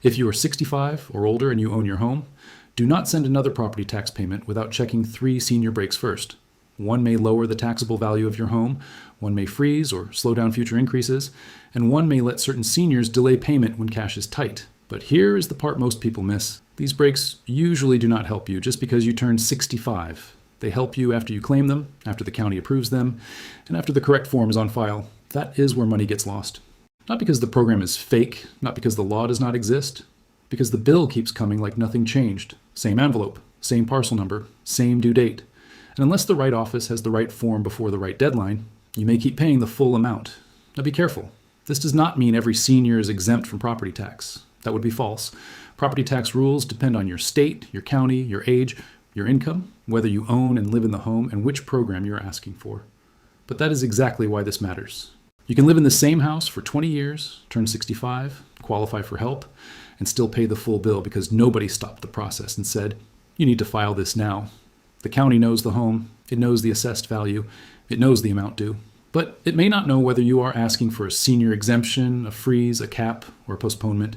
If you are 65 or older and you own your home, do not send another property tax payment without checking 3 senior breaks first. One may lower the taxable value of your home, one may freeze or slow down future increases, and one may let certain seniors delay payment when cash is tight. But here is the part most people miss. These breaks usually do not help you just because you turned 65. They help you after you claim them, after the county approves them, and after the correct form is on file. That is where money gets lost. Not because the program is fake, not because the law does not exist, because the bill keeps coming like nothing changed. Same envelope, same parcel number, same due date. And unless the right office has the right form before the right deadline, you may keep paying the full amount. Now be careful. This does not mean every senior is exempt from property tax. That would be false. Property tax rules depend on your state, your county, your age, your income, whether you own and live in the home, and which program you're asking for. But that is exactly why this matters. You can live in the same house for 20 years, turn 65, qualify for help, and still pay the full bill because nobody stopped the process and said, you need to file this now. The county knows the home, it knows the assessed value, it knows the amount due. But it may not know whether you are asking for a senior exemption, a freeze, a cap, or a postponement.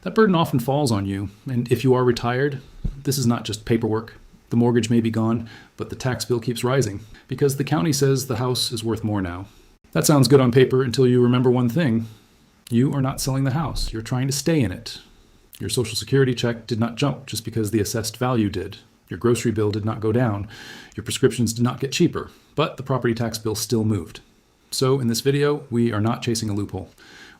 That burden often falls on you, and if you are retired, this is not just paperwork. The mortgage may be gone, but the tax bill keeps rising because the county says the house is worth more now. That sounds good on paper until you remember one thing. You are not selling the house. You're trying to stay in it. Your Social Security check did not jump just because the assessed value did. Your grocery bill did not go down. Your prescriptions did not get cheaper, but the property tax bill still moved. So in this video, we are not chasing a loophole.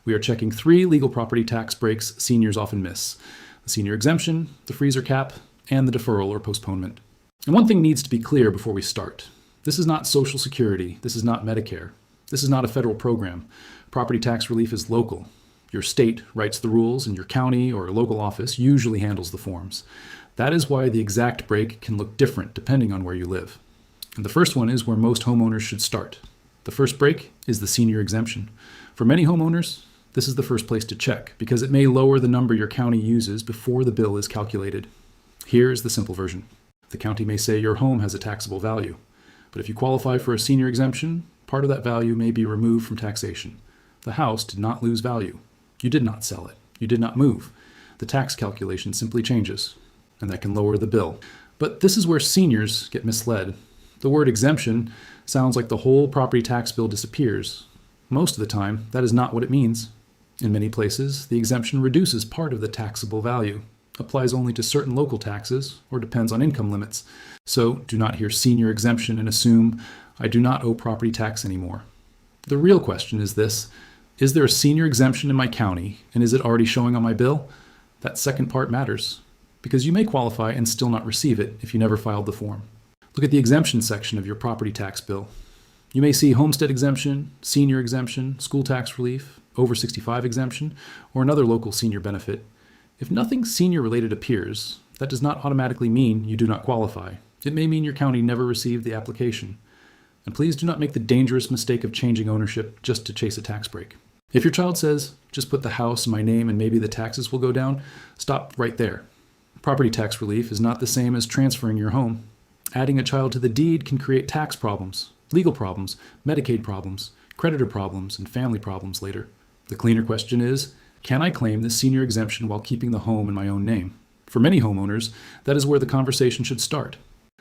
We are checking 3 legal property tax breaks seniors often miss: the senior exemption, the freezer cap, and the deferral or postponement. And one thing needs to be clear before we start. This is not Social Security. This is not Medicare. This is not a federal program. Property tax relief is local. Your state writes the rules, and your county or local office usually handles the forms. That is why the exact break can look different depending on where you live. And the first one is where most homeowners should start. The first break is the senior exemption. For many homeowners, this is the first place to check because it may lower the number your county uses before the bill is calculated. Here is the simple version. The county may say your home has a taxable value, but if you qualify for a senior exemption, part of that value may be removed from taxation. The house did not lose value. You did not sell it. You did not move. The tax calculation simply changes, and that can lower the bill. But this is where seniors get misled. The word exemption sounds like the whole property tax bill disappears. Most of the time, that is not what it means. In many places, the exemption reduces part of the taxable value, applies only to certain local taxes, or depends on income limits. So do not hear senior exemption and assume, I do not owe property tax anymore. The real question is this: is there a senior exemption in my county, and is it already showing on my bill? That second part matters, because you may qualify and still not receive it if you never filed the form. Look at the exemption section of your property tax bill. You may see Homestead exemption, senior exemption, school tax relief, over 65 exemption, or another local senior benefit. If nothing senior related appears, that does not automatically mean you do not qualify. It may mean your county never received the application. And please do not make the dangerous mistake of changing ownership just to chase a tax break. If your child says, just put the house in my name and maybe the taxes will go down, stop right there. Property tax relief is not the same as transferring your home. Adding a child to the deed can create tax problems, legal problems, Medicaid problems, creditor problems, and family problems later. The cleaner question is, can I claim the senior exemption while keeping the home in my own name? For many homeowners, that is where the conversation should start.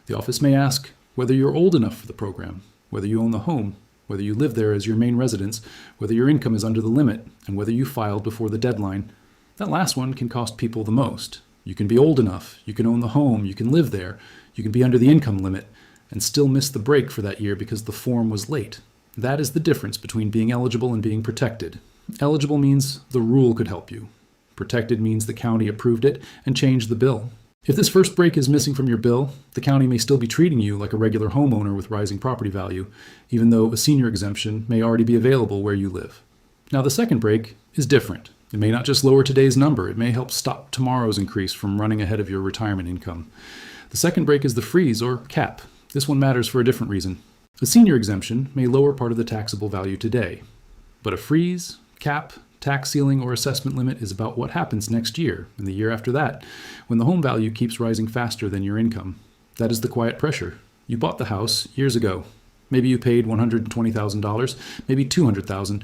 The office may ask whether you're old enough for the program, whether you own the home, whether you live there as your main residence, whether your income is under the limit, and whether you filed before the deadline. That last one can cost people the most. You can be old enough, you can own the home, you can live there, you can be under the income limit, and still miss the break for that year because the form was late. That is the difference between being eligible and being protected. Eligible means the rule could help you. Protected means the county approved it and changed the bill. If this first break is missing from your bill, the county may still be treating you like a regular homeowner with rising property value, even though a senior exemption may already be available where you live. Now, the second break is different. It may not just lower today's number, it may help stop tomorrow's increase from running ahead of your retirement income. The second break is the freeze or cap. This one matters for a different reason. A senior exemption may lower part of the taxable value today, but a freeze, cap, tax ceiling, or assessment limit is about what happens next year and the year after that, when the home value keeps rising faster than your income. That is the quiet pressure. You bought the house years ago. Maybe you paid $120,000, maybe $200,000.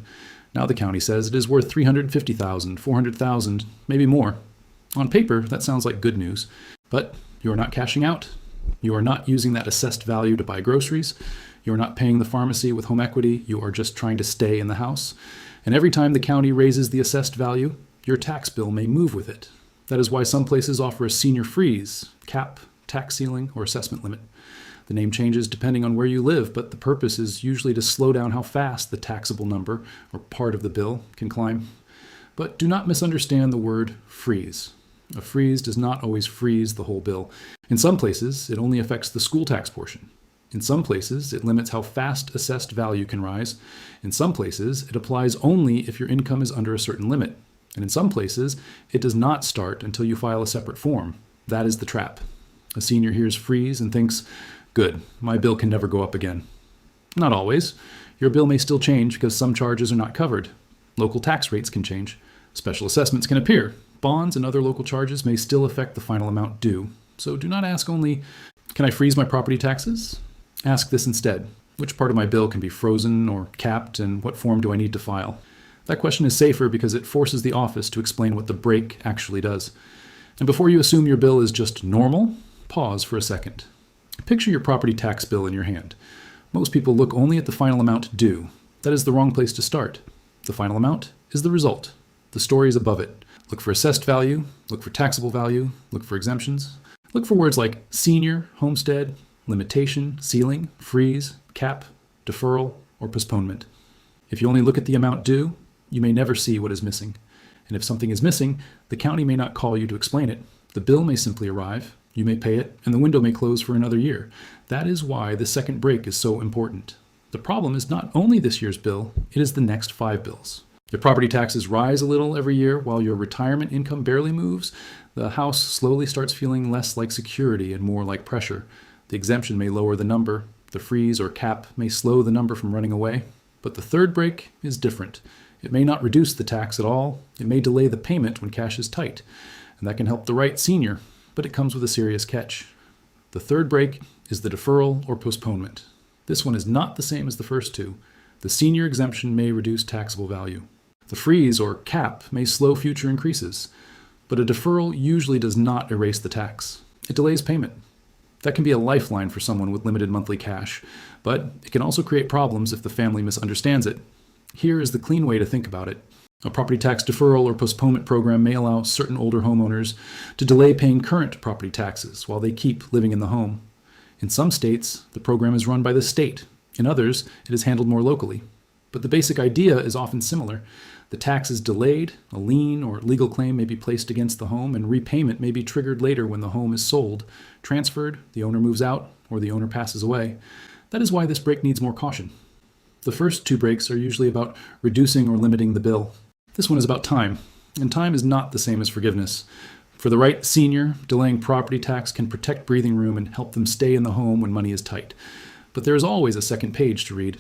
Now the county says it is worth $350,000, $400,000, maybe more. On paper, that sounds like good news, but you are not cashing out. You are not using that assessed value to buy groceries. You are not paying the pharmacy with home equity. You are just trying to stay in the house. And every time the county raises the assessed value, your tax bill may move with it. That is why some places offer a senior freeze, cap, tax ceiling, or assessment limit. The name changes depending on where you live, but the purpose is usually to slow down how fast the taxable number, or part of the bill, can climb. But do not misunderstand the word freeze. A freeze does not always freeze the whole bill. In some places, it only affects the school tax portion. In some places, it limits how fast assessed value can rise. In some places, it applies only if your income is under a certain limit. And in some places, it does not start until you file a separate form. That is the trap. A senior hears freeze and thinks, good, my bill can never go up again. Not always. Your bill may still change because some charges are not covered. Local tax rates can change. Special assessments can appear. Bonds and other local charges may still affect the final amount due. So do not ask only, can I freeze my property taxes? Ask this instead. Which part of my bill can be frozen or capped, and what form do I need to file? That question is safer because it forces the office to explain what the break actually does. And before you assume your bill is just normal, pause for a second. Picture your property tax bill in your hand. Most people look only at the final amount due. That is the wrong place to start. The final amount is the result. The story is above it. Look for assessed value, look for taxable value, look for exemptions. Look for words like senior, homestead, limitation, ceiling, freeze, cap, deferral, or postponement. If you only look at the amount due, you may never see what is missing. And if something is missing, the county may not call you to explain it. The bill may simply arrive, you may pay it, and the window may close for another year. That is why the second break is so important. The problem is not only this year's bill, it is the next 5 bills. Your property taxes rise a little every year while your retirement income barely moves. The house slowly starts feeling less like security and more like pressure. The exemption may lower the number. The freeze or cap may slow the number from running away. But the third break is different. It may not reduce the tax at all. It may delay the payment when cash is tight. And that can help the right senior, but it comes with a serious catch. The third break is the deferral or postponement. This one is not the same as the first two. The senior exemption may reduce taxable value. The freeze or cap may slow future increases, but a deferral usually does not erase the tax. It delays payment. That can be a lifeline for someone with limited monthly cash, but it can also create problems if the family misunderstands it. Here is the clean way to think about it. A property tax deferral or postponement program may allow certain older homeowners to delay paying current property taxes while they keep living in the home. In some states, the program is run by the state. In others, it is handled more locally. But the basic idea is often similar. The tax is delayed, a lien or legal claim may be placed against the home, and repayment may be triggered later when the home is sold, transferred, the owner moves out, or the owner passes away. That is why this break needs more caution. The first 2 breaks are usually about reducing or limiting the bill. This one is about time, and time is not the same as forgiveness. For the right senior, delaying property tax can protect breathing room and help them stay in the home when money is tight. But there is always a second page to read.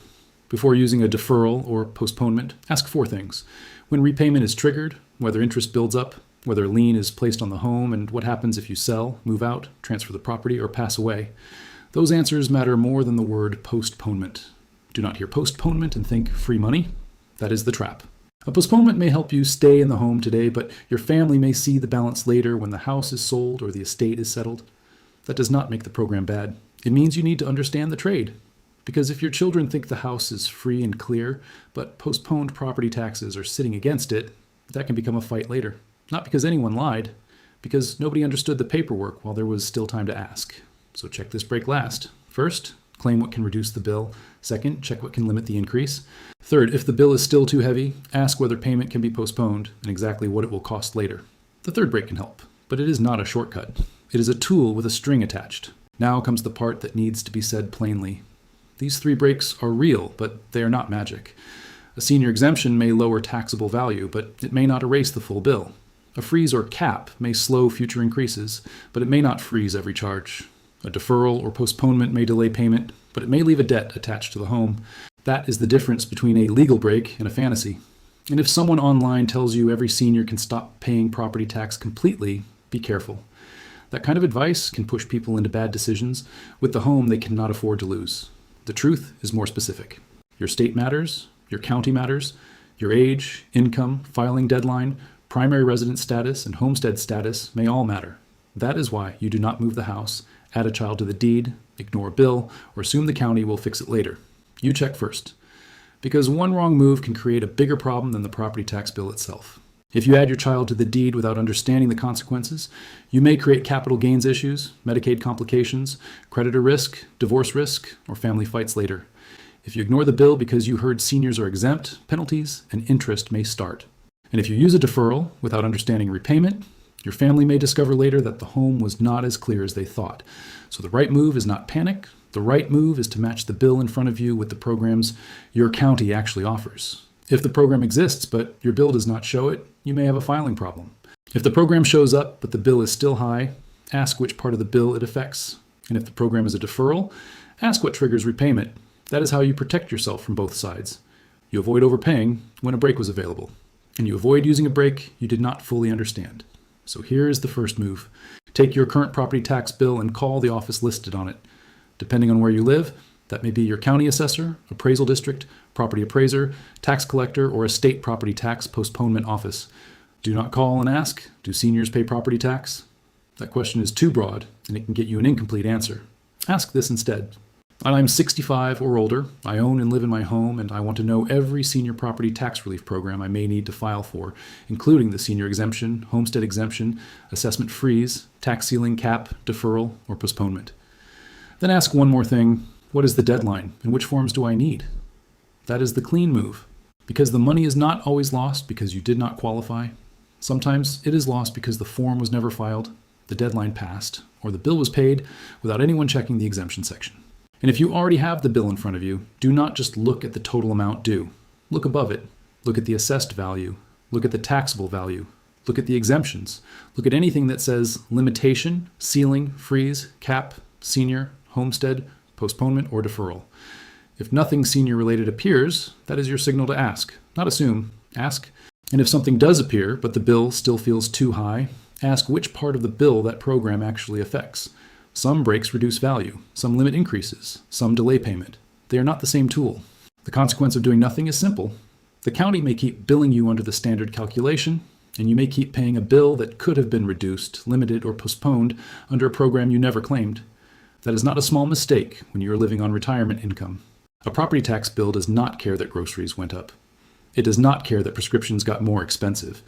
Before using a deferral or postponement, ask 4 things. When repayment is triggered, whether interest builds up, whether a lien is placed on the home, and what happens if you sell, move out, transfer the property, or pass away. Those answers matter more than the word postponement. Do not hear postponement and think free money. That is the trap. A postponement may help you stay in the home today, but your family may see the balance later when the house is sold or the estate is settled. That does not make the program bad. It means you need to understand the trade. Because if your children think the house is free and clear, but postponed property taxes are sitting against it, that can become a fight later. Not because anyone lied, because nobody understood the paperwork while there was still time to ask. So check this break last. First, claim what can reduce the bill. Second, check what can limit the increase. Third, if the bill is still too heavy, ask whether payment can be postponed and exactly what it will cost later. The third break can help, but it is not a shortcut. It is a tool with a string attached. Now comes the part that needs to be said plainly. These 3 breaks are real, but they are not magic. A senior exemption may lower taxable value, but it may not erase the full bill. A freeze or cap may slow future increases, but it may not freeze every charge. A deferral or postponement may delay payment, but it may leave a debt attached to the home. That is the difference between a legal break and a fantasy. And if someone online tells you every senior can stop paying property tax completely, be careful. That kind of advice can push people into bad decisions with the home they cannot afford to lose. The truth is more specific. Your state matters, your county matters, your age, income, filing deadline, Primary residence status and homestead status may all matter. That is why you do not move the house, add a child to the deed, ignore a bill, or assume the county will fix it later. You check first. Because one wrong move can create a bigger problem than the property tax bill itself. If you add your child to the deed without understanding the consequences, you may create capital gains issues, Medicaid complications, creditor risk, divorce risk, or family fights later. If you ignore the bill because you heard seniors are exempt, penalties and interest may start. And if you use a deferral without understanding repayment, your family may discover later that the home was not as clear as they thought. So the right move is not panic. The right move is to match the bill in front of you with the programs your county actually offers. If the program exists but your bill does not show it, you may have a filing problem. If the program shows up but the bill is still high, ask which part of the bill it affects. And if the program is a deferral, ask what triggers repayment. That is how you protect yourself from both sides. You avoid overpaying when a break was available. And you avoid using a break you did not fully understand. So here is the first move. Take your current property tax bill and call the office listed on it. Depending on where you live, that may be your county assessor, appraisal district, property appraiser, tax collector, or a state property tax postponement office. Do not call and ask, do seniors pay property tax? That question is too broad, and it can get you an incomplete answer. Ask this instead. I'm 65 or older, I own and live in my home, and I want to know every senior property tax relief program I may need to file for, including the senior exemption, homestead exemption, assessment freeze, tax ceiling cap, deferral, or postponement. Then ask one more thing. What is the deadline, and which forms do I need? That is the clean move. Because the money is not always lost because you did not qualify. Sometimes it is lost because the form was never filed, the deadline passed, or the bill was paid without anyone checking the exemption section. And if you already have the bill in front of you, do not just look at the total amount due. Look above it. Look at the assessed value. Look at the taxable value. Look at the exemptions. Look at anything that says limitation, ceiling, freeze, cap, senior, homestead, postponement, or deferral. If nothing senior related appears, that is your signal to ask. Not assume, ask. And if something does appear, but the bill still feels too high, ask which part of the bill that program actually affects. Some breaks reduce value, some limit increases, some delay payment. They are not the same tool. The consequence of doing nothing is simple. The county may keep billing you under the standard calculation, and you may keep paying a bill that could have been reduced, limited, or postponed under a program you never claimed. That is not a small mistake when you are living on retirement income. A property tax bill does not care that groceries went up. It does not care that prescriptions got more expensive.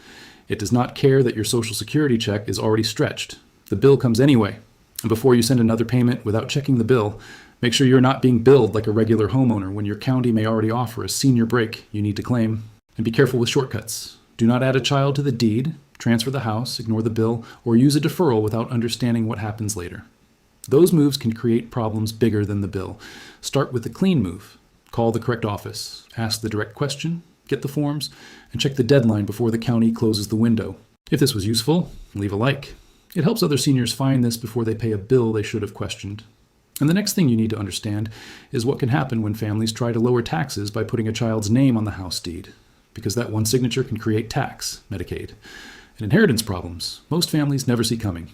It does not care that your Social Security check is already stretched. The bill comes anyway. And before you send another payment without checking the bill, make sure you're not being billed like a regular homeowner when your county may already offer a senior break you need to claim. And be careful with shortcuts. Do not add a child to the deed, transfer the house, ignore the bill, or use a deferral without understanding what happens later. Those moves can create problems bigger than the bill. Start with the clean move. Call the correct office, ask the direct question, get the forms, and check the deadline before the county closes the window. If this was useful, leave a like. It helps other seniors find this before they pay a bill they should have questioned. And the next thing you need to understand is what can happen when families try to lower taxes by putting a child's name on the house deed, because that one signature can create tax, Medicaid, and inheritance problems most families never see coming.